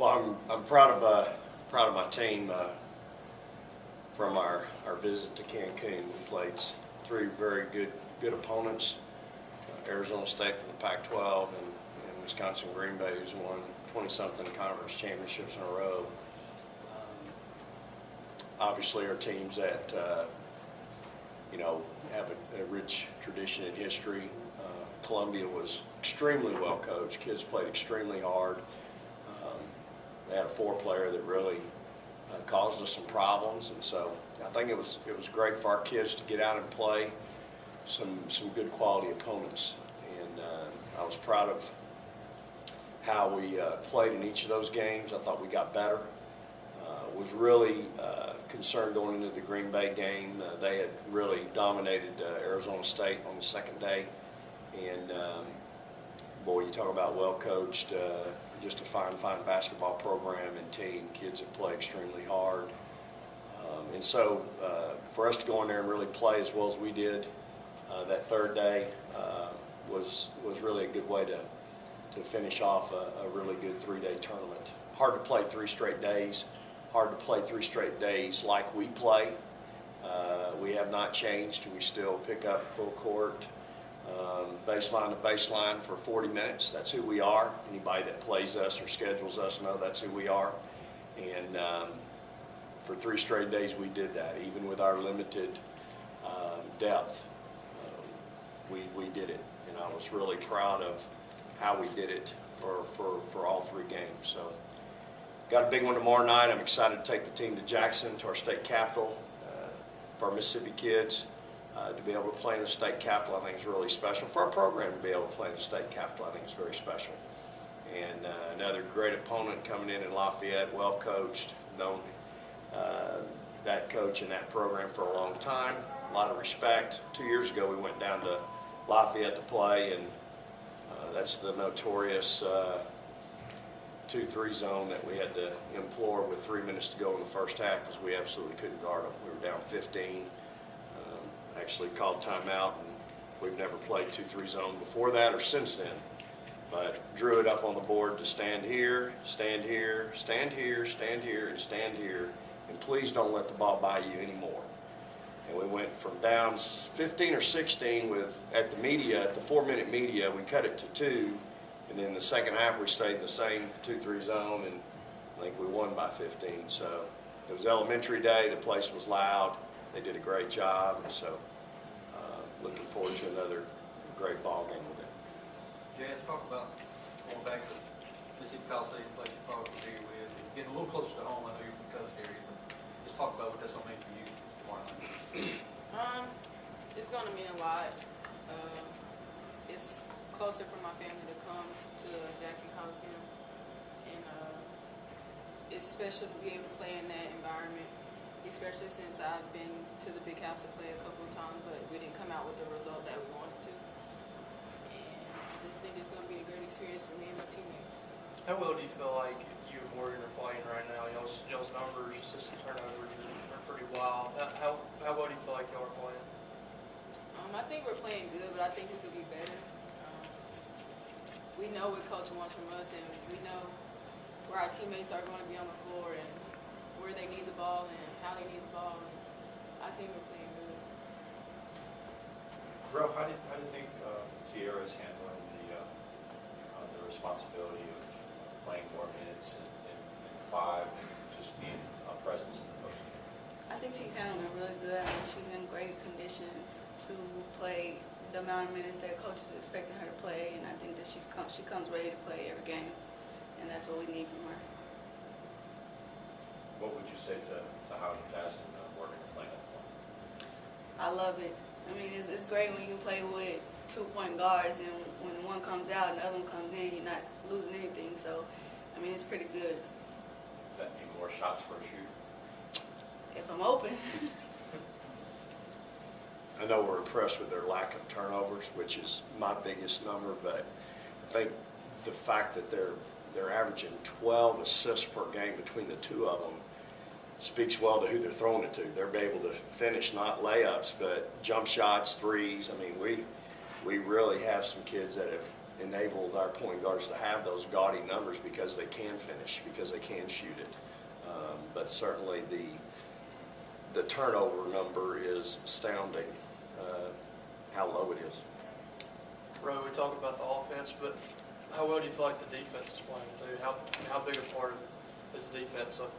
Well, I'm proud of my team from our visit to Cancun. We played three very good opponents: Arizona State from the Pac-12 and Wisconsin Green Bay, who's won 20-something conference championships in a row. Obviously, our teams that have a rich tradition and history. Columbia was extremely well coached. Kids played extremely hard. They had a four-player that really caused us some problems, and so I think it was great for our kids to get out and play some good quality opponents. And I was proud of how we played in each of those games. I thought we got better. Was really concerned going into the Green Bay game. They had really dominated Arizona State on the second day, and boy, you talk about well coached. Just a fine basketball program and team. Kids that play extremely hard, and so for us to go in there and really play as well as we did that third day was really a good way to finish off a really good three-day tournament. Hard to play 3 straight days. Hard to play 3 straight days like we play. We have not changed. We still pick up full court, baseline to baseline for 40 minutes. That's who we are. Anybody that plays us or schedules us know that's who we are. And for 3 straight days we did that. Even with our limited depth, we did it. And I was really proud of how we did it for all 3 games. So. Got a big one tomorrow night. I'm excited to take the team to Jackson, to our state capital, for our Mississippi kids. To be able to play in the state capital, I think is really special. For our program to be able to play in the state capital, I think is very special. And another great opponent coming in Lafayette, well coached, known that coach and that program for a long time. A lot of respect. 2 years ago, we went down to Lafayette to play, and that's the notorious 2-3 zone that we had to implore with 3 minutes to go in the first half because we absolutely couldn't guard them. We were down 15, actually called timeout, and we've never played 2-3 zone before that or since then, but drew it up on the board to stand here, stand here, stand here, stand here, and stand here, and please don't let the ball by you anymore. And we went from down 15 or 16 at the 4-minute media, we cut it to 2. And in the second half, we stayed in the same 2-3 zone, and I think we won by 15. So it was elementary day. The place was loud. They did a great job, and so looking forward to another great ball game with it. Jay, let's talk about going back to Mississippi Coliseum, a place you're probably familiar with. Getting a little closer to home. I know you're from the coast area, but just talk about what that's going to mean for you tomorrow night. It's going to mean a lot. It's closer for my family to come to Jackson Coliseum, and it's special to be able to play in that environment, especially since I've been to the big house to play a couple of times, but we didn't come out with the result that we wanted to. And I just think it's going to be a great experience for me and my teammates. How well do you feel like you and Morgan are playing right now? Y'all's numbers, assistant turnovers are pretty wild. How well do you feel like y'all are playing? I think we're playing good, but I think we could be better. We know what Coach wants from us, and we know where our teammates are going to be on the floor and where they need the ball and how they need the ball. And I think we're playing good. Bro, how do you think Tierra is handling the responsibility of playing more minutes in 5 and just being a presence in the postgame? I think she's handling it really good. I think she's in great condition to play the amount of minutes that coach is expecting her to play, and I think that she comes ready to play every game, and that's what we need from her. What would you say to Howard Jackson working and playing that point? I love it. I mean, it's great when you can play with 2-point guards, and when one comes out and the other one comes in, you're not losing anything. So, I mean, it's pretty good. Does that mean more shots for a shooter? If I'm open. I know we're impressed with their lack of turnovers, which is my biggest number, but I think the fact that they're averaging 12 assists per game between the two of them speaks well to who they're throwing it to. They're able to finish not layups, but jump shots, threes. I mean, we really have some kids that have enabled our point guards to have those gaudy numbers because they can finish, because they can shoot it. But certainly the turnover number is astounding, how low it is. Ro, we talked about the offense, but how well do you feel like the defense is playing too? How big a part of is the defense of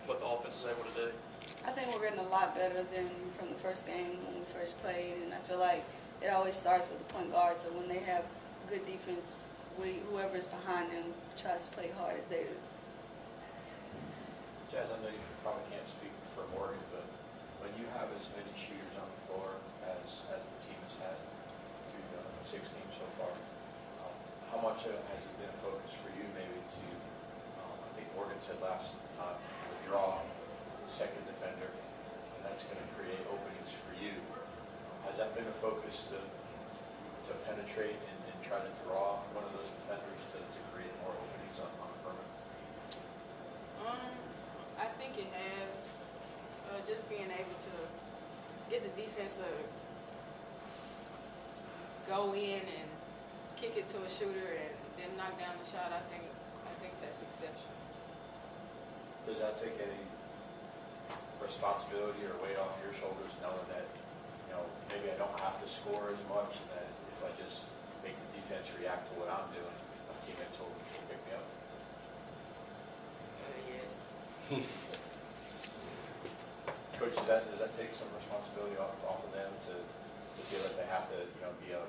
what the offense is able to do? I think we're getting a lot better than from the first game when we first played, and I feel like it always starts with the point guard. So when they have good defense, whoever's behind them tries to play hard as they do. Jazz, I know you probably can't speak for Morgan, but when you have as many shooters on the floor as the team has had through the 6 games so far, how much has it been a focus for you maybe to, I think Morgan said last time, draw the second defender, and that's going to create openings for you. Has that been a focus to penetrate and try to draw one of those defenders to create more openings on the perimeter? I think it has. Just being able to get the defense to go in and kick it to a shooter and then knock down the shot, I think that's exceptional. Does that take any responsibility or weight off your shoulders, knowing that, maybe I don't have to score as much, and that if I just make the defense react to what I'm doing, my teammates will pick me up? Yes. Coach, does that take some responsibility off of them to feel that they have to, be a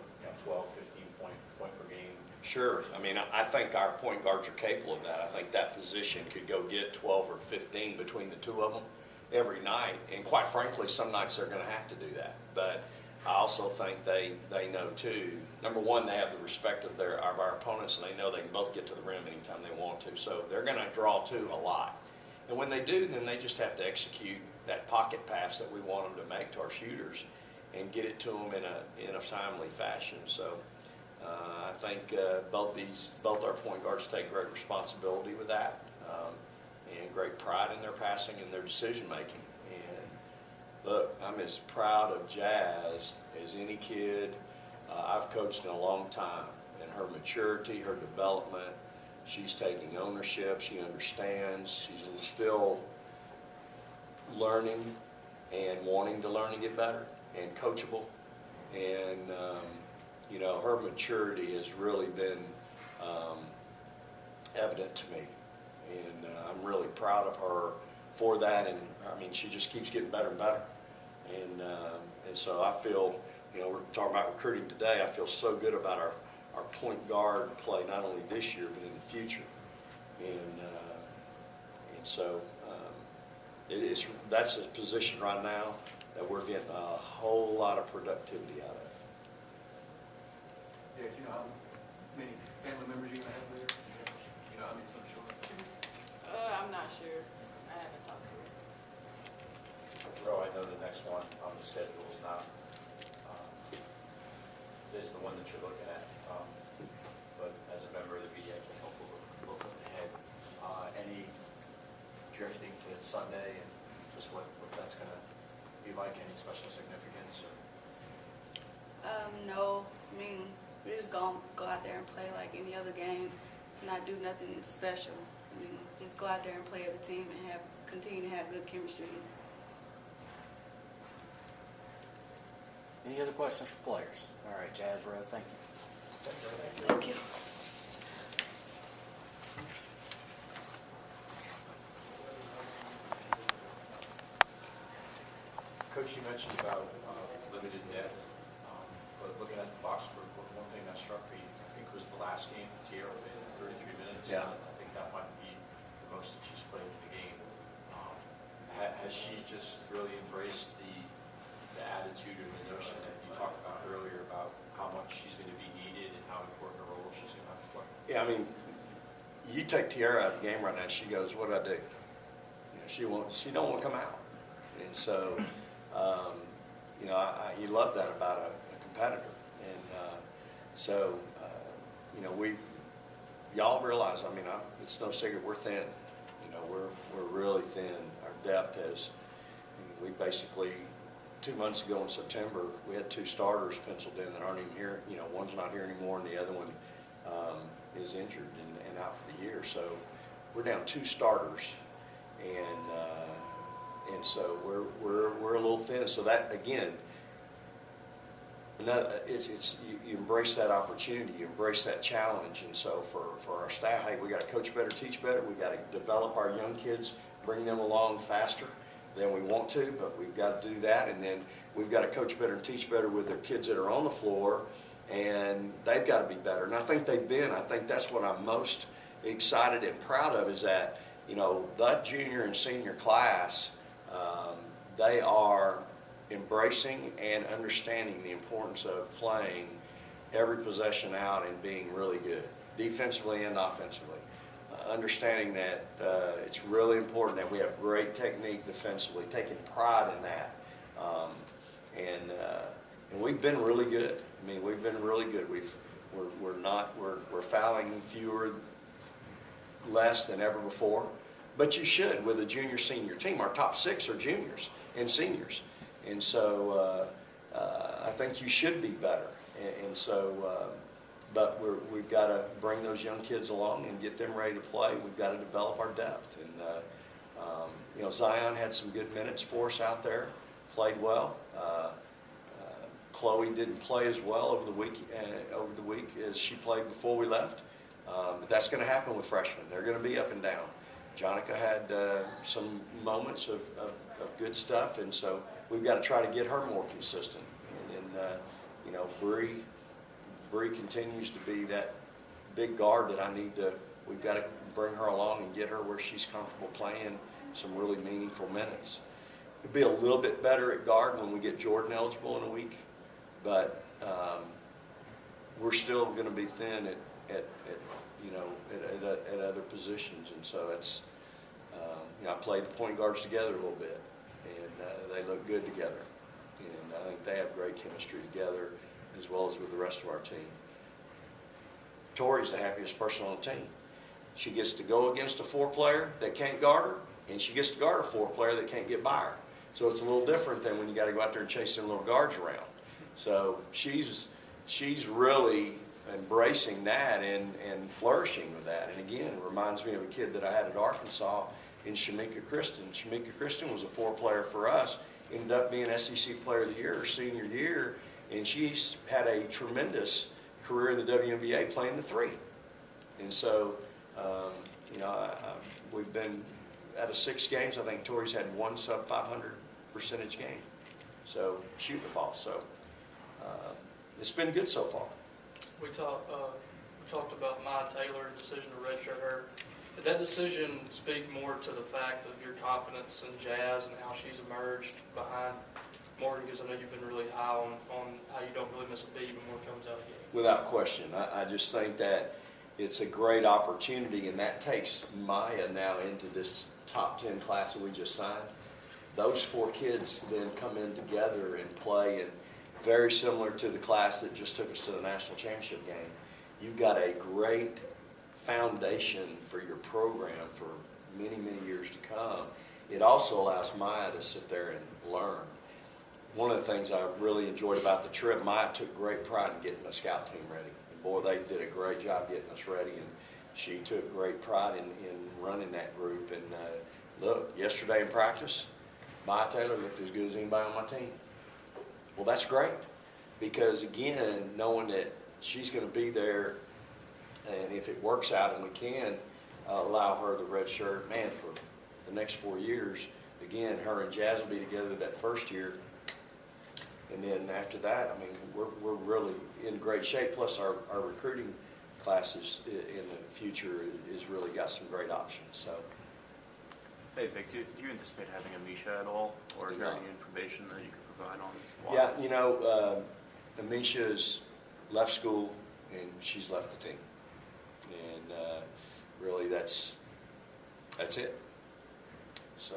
12, 15 point per game? Sure. I mean, I think our point guards are capable of that. I think that position could go get 12 or 15 between the two of them every night. And quite frankly, some nights they're going to have to do that. But I also think they know too. Number one, they have the respect of our opponents, and they know they can both get to the rim anytime they want to. So they're going to draw too a lot. And when they do, then they just have to execute that pocket pass that we want them to make to our shooters and get it to them in a timely fashion. So I think both our point guards take great responsibility with that, and great pride in their passing and their decision making. And look, I'm as proud of Jazz as any kid I've coached in a long time. And her maturity, her development, she's taking ownership. She understands. She's still learning and wanting to learn and get better and coachable. And her maturity has really been evident to me, and I'm really proud of her for that. And I mean, she just keeps getting better and better. And so I feel, we're talking about recruiting today. I feel so good about our point guard play, not only this year but in the future. And so that's a position right now that we're getting a whole lot of productivity out of. Yeah, do you know how many family members you're gonna have there? You know how many some short? I'm not sure. I haven't talked to her. Ro, I know the next one on the schedule is not, is the one that you're looking at. But as a member of the media, I can help look ahead. Any drifting to Sunday and just what that's going to be like, any special significance? No, I mean, we're just going to go out there and play like any other game, not do nothing special. I mean, just go out there and play as a team and continue to have good chemistry. Any other questions for players? All right, Jazz, Ro, thank you. Thank you. Coach, you mentioned about limited depth, but looking at the box score, one thing that struck me, I think, was the last game. Tierra played 33 minutes. Yeah. I think that might be the most that she's played in the game. Has she just really embraced the attitude and the notion that you talked about earlier about how much she's going to be needed and how important a role she's going to have to play? Yeah, I mean, you take Tierra out of the game right now, she goes, "What do I do?" She don't want to come out, and so you love that about a competitor, and so y'all realize. I mean, it's no secret we're thin. We're really thin. Our depth has. We basically 2 months ago in September, we had 2 starters penciled in that aren't even here. One's not here anymore, and the other one is injured and out for the year. So we're down 2 starters, and so we're a little thin. So that again, it's you embrace that opportunity, you embrace that challenge, and so for our staff, hey, we got to coach better, teach better. We got to develop our young kids, bring them along faster than we want to, but we've got to do that, and then we've got to coach better and teach better with the kids that are on the floor, and they've got to be better. And I think they've been. I think that's what I'm most excited and proud of, is that, you know, that junior and senior class, they are embracing and understanding the importance of playing every possession out and being really good, defensively and offensively. Understanding that it's really important that we have great technique defensively, taking pride in that. And we've been really good. I mean, we've been really good. We're fouling less than ever before. But you should with a junior senior team. Our top 6 are juniors and seniors. And so I think you should be better. And so, but we've got to bring those young kids along and get them ready to play. We've got to develop our depth. And, you know, Zion had some good minutes for us out there, played well. Chloe didn't play as well over the week as she played before we left. But that's going to happen with freshmen. They're going to be up and down. Jonica had some moments of good stuff, and so we've got to try to get her more consistent. And then, you know, Bree continues to be that big guard that we've got to bring her along and get her where she's comfortable playing some really meaningful minutes. It'll be a little bit better at guard when we get Jordan eligible in a week, but we're still going to be thin at other positions, and so it's you know, I played the point guards together a little bit, and they look good together, and I think they have great chemistry together as well as with the rest of our team. Tori's the happiest person on the team. She gets to go against a 4-player that can't guard her, and she gets to guard a 4-player that can't get by her. So it's a little different than when you got to go out there and chase them little guards around. So she's really embracing that and flourishing with that. And again, it reminds me of a kid that I had at Arkansas in Shamika Kristen. Shamika Kristen was a 4-player for us, ended up being SEC Player of the Year her senior year, and she's had a tremendous career in the WNBA playing the 3. And so, you know, we've been out of 6 games, I think Tori's had 1 sub-500 percentage game. So shooting the ball. So it's been good so far. We talked about Maya Taylor, decision to redshirt her. Did that decision speak more to the fact of your confidence in Jazz and how she's emerged behind Morgan? Because I know you've been really high on how you don't really miss a beat when Morgan comes out of the game. Without question. I just think that it's a great opportunity, and that takes Maya now into this top 10 class that we just signed. Those 4 kids then come in together and play, and very similar to the class that just took us to the national championship game. You've got a great foundation for your program for many, many years to come. It also allows Maya to sit there and learn. One of the things I really enjoyed about the trip, Maya took great pride in getting the scout team ready. And boy, they did a great job getting us ready, and she took great pride in running that group. And look, yesterday in practice, Maya Taylor looked as good as anybody on my team. Well, that's great, because again, knowing that she's going to be there, and if it works out and we can allow her the red shirt, man, for the next 4 years, again, her and Jazz will be together that first year. And then after that, I mean, we're really in great shape. Plus our recruiting classes in the future is really got some great options. So. Hey Vic, do you anticipate having Amisha at all, or is there any information that you could provide on why? Yeah, you know, Amisha's left school and she's left the team, and really that's it. So.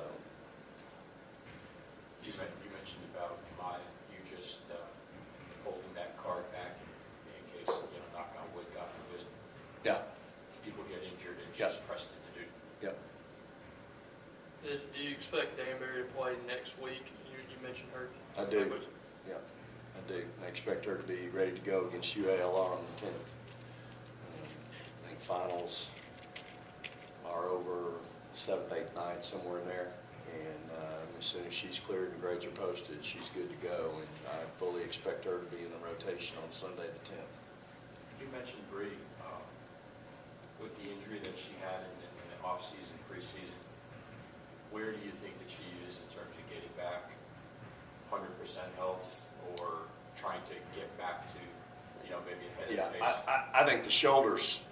You mentioned about Maya, you just holding that card back in case, you know, knock on wood, God forbid, Yeah. people get injured, and Yeah. she's pressed into duty. Yep. Do you expect Danbury to play next week? You mentioned her. I do. Yep, I do. I expect her to be ready to go against UALR on the 10th. think finals are over 7th, 8th, 9th, somewhere in there. And as soon as she's cleared and grades are posted, she's good to go. And I fully expect her to be in the rotation on Sunday the 10th. You mentioned Bree, with the injury that she had in the off-season, preseason. Where do you think that she is in terms of getting back 100% health, or trying to get back to, maybe ahead of the Yeah, pace? I think the shoulder's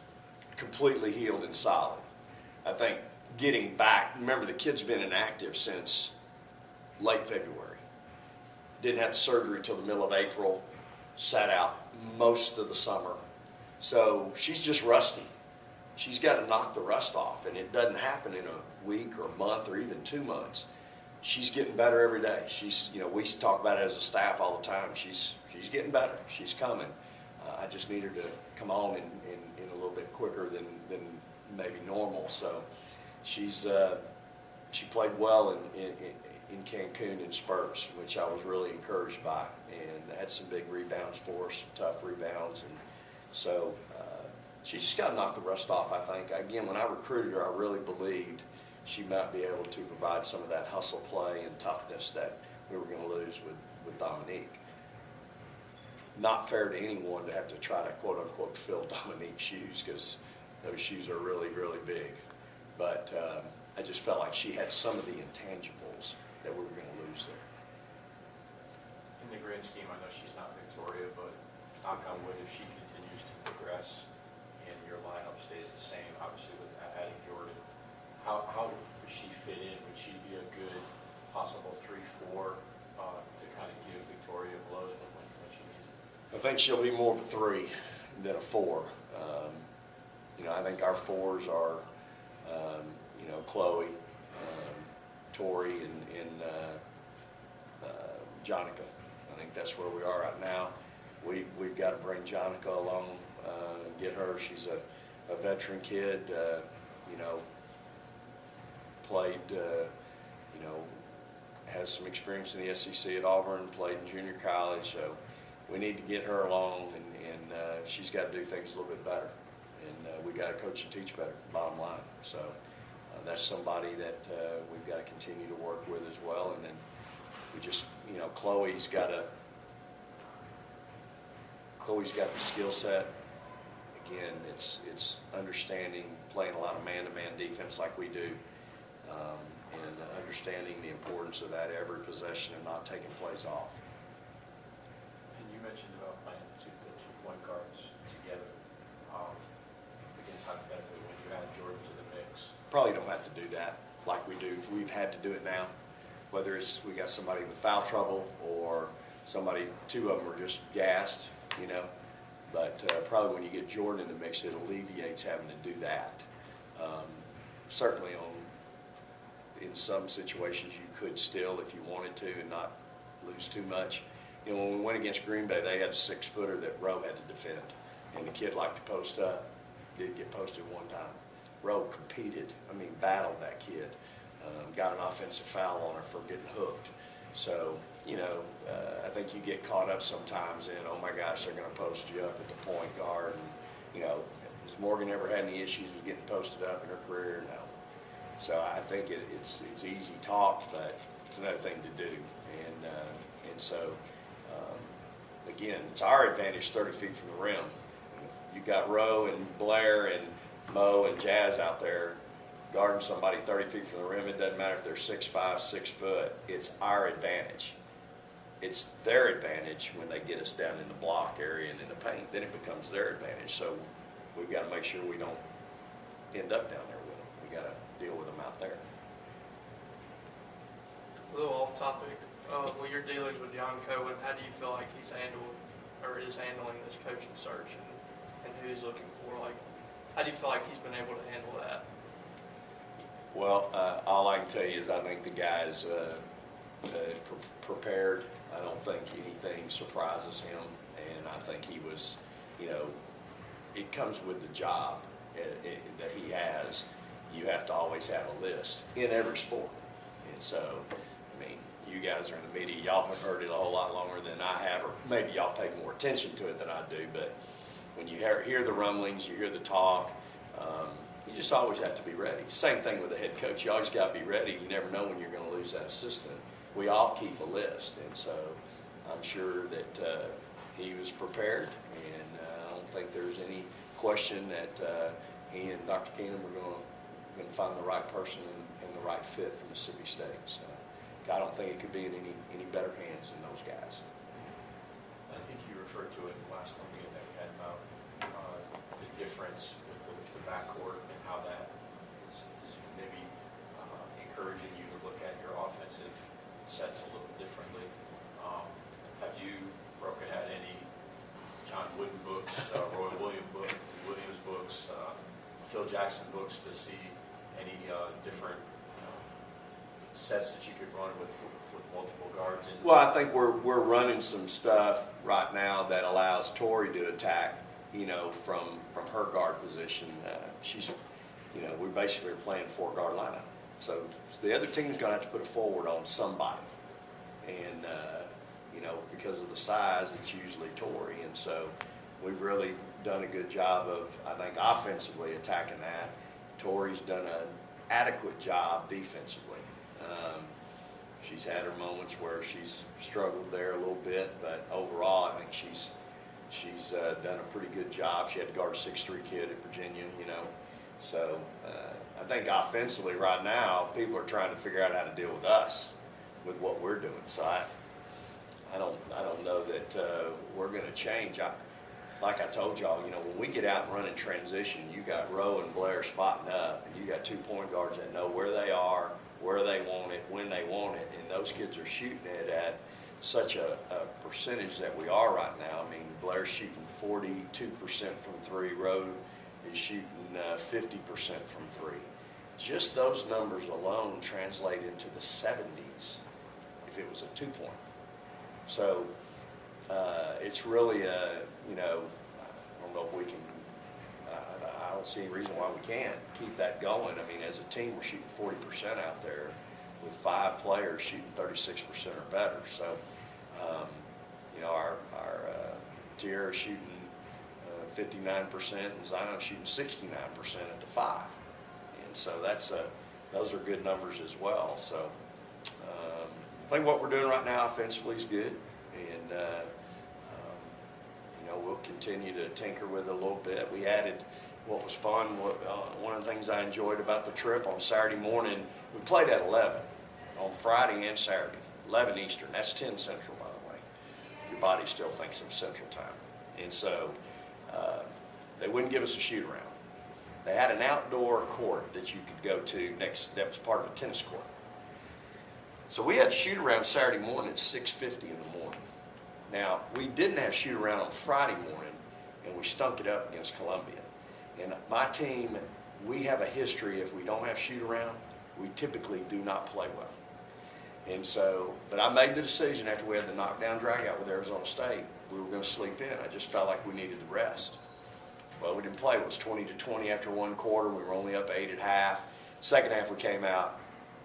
completely healed and solid. I think getting back, remember the kid's been inactive since late February. Didn't have the surgery until the middle of April, sat out most of the summer. So she's just rusty. She's got to knock the rust off, and it doesn't happen in a week or a month or even 2 months. She's getting better every day. She's, we talk about it as a staff all the time. She's getting better. She's coming. I just need her to come on in a little bit quicker than maybe normal. So she played well in Cancun in spurts, which I was really encouraged by, and had some big rebounds for us, some tough rebounds, and so she just got to knock the rust off, I think. Again, when I recruited her, I really believed she might be able to provide some of that hustle play and toughness that we were going to lose with Dominique. Not fair to anyone to have to try to quote-unquote fill Dominique's shoes, because those shoes are really, really big. But I just felt like she had some of the intangibles that we were going to lose there. In the grand scheme, I know she's not Victoria, but knock on wood, if she continues to progress and your lineup stays the same, obviously with adding Jordan, how would she fit in? Would she be a good possible 3-4 to kind of give Victoria blows when she needs it? I think she'll be more of a 3 than a 4. I think our 4s are, Chloe, Tori, and Jonica. I think that's where we are right now. We've got to bring Jonica along, get her. She's a veteran kid, played, has some experience in the SEC at Auburn, played in junior college, so we need to get her along, and she's got to do things a little bit better. And we got to coach and teach better, bottom line. So that's somebody that we've got to continue to work with as well. And then we just, Chloe's got the skill set. Again, it's understanding, playing a lot of man-to-man defense like we do, and understanding the importance of that every possession and not taking plays off. And you mentioned about playing the two point guards together. Again, hypothetically, when you add Jordan to the mix. Probably don't have to do that like we do. We've had to do it now. Whether it's we got somebody with foul trouble or somebody, 2 of them are just gassed, But probably when you get Jordan in the mix, it alleviates having to do that. Certainly in some situations you could still, if you wanted to, and not lose too much. When we went against Green Bay, they had a 6-footer that Rowe had to defend, and the kid liked to post up. Did get posted one time. Rowe competed, battled that kid. Got an offensive foul on her for getting hooked. So, I think you get caught up sometimes in, oh my gosh, they're going to post you up at the point guard. And, has Morgan ever had any issues with getting posted up in her career? No. So I think it's easy talk, but it's another thing to do. And so, again, it's our advantage 30 feet from the rim. You've got Rowe and Blair and Mo and Jazz out there guarding somebody 30 feet from the rim. It doesn't matter if they're 6'5", 6 foot. It's our advantage. It's their advantage when they get us down in the block area and in the paint. Then it becomes their advantage. So we've got to make sure we don't end up down there with them. We got to deal with them out there. A little off topic, with your dealings with John Cohen, how do you feel like he's handled or is handling this coaching search and who he's looking for? Like, how do you feel like he's been able to handle that? Well, all I can tell you is I think the guy's prepared. I don't think anything surprises him, and I think he was, it comes with the job that he has. You have to always have a list in every sport. And so, you guys are in the media. Y'all have heard it a whole lot longer than I have, or maybe y'all pay more attention to it than I do. But when you hear the rumblings, you hear the talk, You just always have to be ready. Same thing with the head coach. You always got to be ready. You never know when you're going to lose that assistant. We all keep a list, and so I'm sure that he was prepared, and I don't think there's any question that he and Dr. Keenum are going to find the right person and the right fit for Mississippi State. So I don't think it could be in any better hands than those guys. I think you referred to it in the last one meeting that we had about the difference with the backcourt and how that is maybe encouraging you to look at your offensive sets a little differently. Have you broken out any John Wooden books, Roy Williams books, Phil Jackson books to see any different sets that you could run with multiple guards? Well, I think we're running some stuff right now that allows Tori to attack, from her guard position. We basically are playing 4-guard lineup. So the other team's going to have to put a forward on somebody. And, because of the size, it's usually Tori. And so we've really done a good job of, I think, offensively attacking that. Tori's done an adequate job defensively. She's had her moments where she's struggled there a little bit, but overall, I think she's done a pretty good job. She had to guard a 6'3" kid at Virginia, So I think offensively right now, people are trying to figure out how to deal with us, with what we're doing. So I don't know that we're going to change. Like I told y'all, when we get out and run in transition, you got Rowe and Blair spotting up, and you got 2 point guards that know where they are, where they want it, when they want it, and those kids are shooting it at such a percentage that we are right now. I mean, Blair's shooting 42% from 3, Rowe is shooting 50% from 3. Just those numbers alone translate into the 70s if it was a 2-point. So it's really I don't know if we can, I don't see any reason why we can't keep that going. I mean, as a team, we're shooting 40% out there with 5 players shooting 36% or better. So, our Tierra's shooting 59% and Zion's shooting 69% at the 5. And so those are good numbers as well. So I think what we're doing right now offensively is good. And, we'll continue to tinker with it a little bit. We added what was fun. One of the things I enjoyed about the trip on Saturday morning, we played at 11 on Friday and Saturday, 11 Eastern. That's 10 Central, by the way. Your body still thinks of Central Time. And so they wouldn't give us a shoot-around. They had an outdoor court that you could go to that was part of a tennis court. So we had a shoot-around Saturday morning at 6:50 in the morning. Now, we didn't have shoot-around on Friday morning, and we stunk it up against Columbia. And my team, we have a history, if we don't have shoot-around, we typically do not play well. And so, but I made the decision after we had the knockdown drag-out with Arizona State, we were going to sleep in. I just felt like we needed the rest. Well, we didn't play. It was 20-20 after 1 quarter. We were only up 8 at half. Second half, we came out,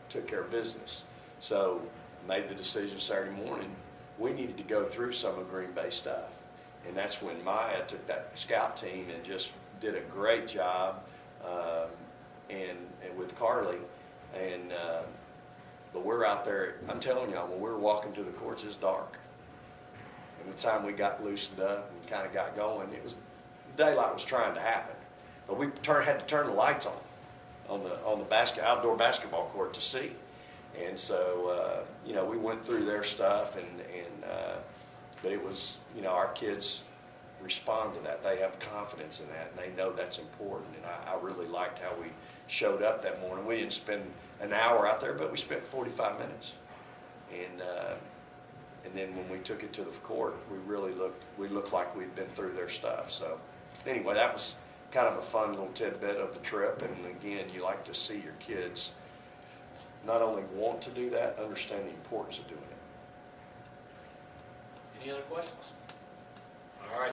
took care of business. So, made the decision Saturday morning, we needed to go through some of Green Bay stuff. And that's when Maya took that scout team and just did a great job, and with Carly. And but we're out there, I'm telling y'all, when we were walking to the courts, it's dark. And the time we got loosened up and kind of got going, daylight was trying to happen. But we had to turn the lights on the outdoor basketball court to see. And so, we went through their stuff, but it was, our kids respond to that. They have confidence in that, and they know that's important. And I really liked how we showed up that morning. We didn't spend an hour out there, but we spent 45 minutes. And then when we took it to the court, we looked like we'd been through their stuff. So anyway, that was kind of a fun little tidbit of the trip. And again, you like to see your kids not only want to do that, understand the importance of doing it. Any other questions? All right.